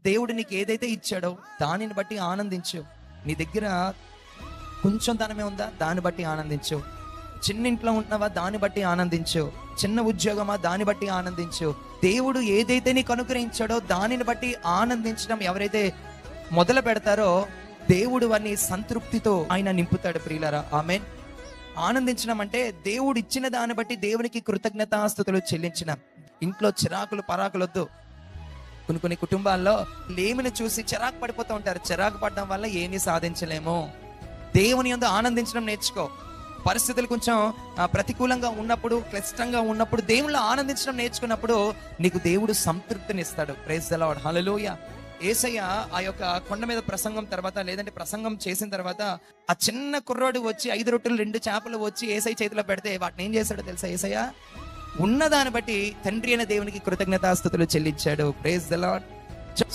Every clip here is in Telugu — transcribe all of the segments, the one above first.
దేవుడు నీకు ఏదైతే ఇచ్చాడో దానిని బట్టి ఆనందించు. నీ దగ్గర కొంచెం ధనమే ఉందా, దాన్ని బట్టి ఆనందించు. చిన్న ఇంట్లో ఉంటున్నావా, దాన్ని బట్టి ఆనందించు. చిన్న ఉద్యోగమా, దాన్ని బట్టి ఆనందించు. దేవుడు ఏదైతే నీకు అనుగ్రహించాడో దానిని బట్టి ఆనందించడం ఎవరైతే మొదలు పెడతారో దేవుడు వారిని సంతృప్తితో ఆయన నింపుతాడు. ప్రియులారా, ఆమేన్. ఆనందించడం అంటే దేవుడు ఇచ్చిన దాన్ని బట్టి దేవునికి కృతజ్ఞతాస్తుతులు చెల్లించిన. ఇంట్లో చిరాకులు పరాకులు వద్దు. కొన్ని కుటుంబాల్లో లేమిని చూసి చిరాకు పడిపోతూ ఉంటారు. చిరాకు పడడం వల్ల ఏమీ సాధించలేము. దేవుని యందు ఆనందించడం నేర్చుకో. పరిస్థితులు కొంచెం ప్రతికూలంగా ఉన్నప్పుడు, క్లిష్టంగా ఉన్నప్పుడు దేవుళ్ళు ఆనందించడం నేర్చుకున్నప్పుడు నీకు దేవుడు సంతృప్తినిస్తాడు. ప్రైజ్ ది లార్డ్, హల్లెలూయా. యేసయ్య ఆ యొక్క కొండ మీద ప్రసంగం తర్వాత, లేదంటే ప్రసంగం చేసిన తర్వాత ఆ చిన్న కుర్రాడు వచ్చి 5 రొట్టెలు 2 చేపలు వచ్చి యేసయ్య చేతిలో పెడితే వాటిని ఏం చేశాడో తెలుసా? యేసయ్య ఉన్నదాన్ని బట్టి తండ్రి అయిన దేవునికి కృతజ్ఞతాస్తుతులు చెల్లించాడు. Praise the lord.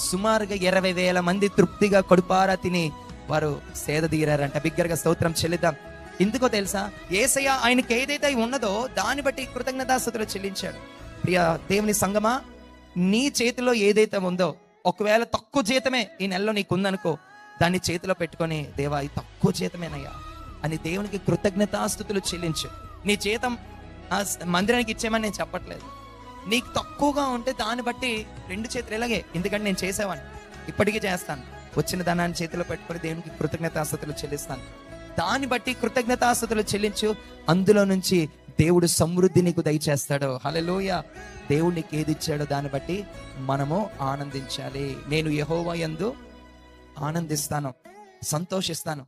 సుమారుగా 20,000 మంది తృప్తిగా కడుపారా తిని వారు సేద తీరారంట. బిగ్గరగా స్తోత్రం చెల్లిద్దాం. ఎందుకో తెలుసా? యేసయ్య ఆయనకి ఏదైతే ఉన్నదో దాన్ని బట్టి కృతజ్ఞతాస్తుతులు చెల్లించాడు. ప్రియ దేవుని సంగమా, నీ చేతిలో ఏదైతే ఉందో, ఒకవేళ తక్కువ జీతమే ఈ నెలలో నీకు ఉందనుకో, దాన్ని చేతిలో పెట్టుకొని దేవా ఈ తక్కువ జీతమేనయ్యా అని దేవునికి కృతజ్ఞతాస్తుతులు చెల్లించు. నీ జీతం మందిరానికి ఇచ్చేమని నేను చెప్పట్లేదు. నీకు తక్కువగా ఉంటే దాన్ని బట్టి 2 చేతులు ఇలాగే, ఎందుకంటే నేను చేసేవాడిని, ఇప్పటికీ చేస్తాను. వచ్చిన ధనాన్ని చేతిలో పెట్టుకొని దేవునికి కృతజ్ఞతాస్తుతులు చెల్లిస్తాను. దాన్ని బట్టి కృతజ్ఞతాస్తుతులు చెల్లించు. అందులో నుంచి దేవుడు సమృద్ధి నీకు దయచేస్తాడు. హల్లెలూయా. దేవుడు నీకు ఏది ఇచ్చాడో దాన్ని బట్టి మనము ఆనందించాలి. నేను యెహోవా యందు ఆనందిస్తాను, సంతోషిస్తాను.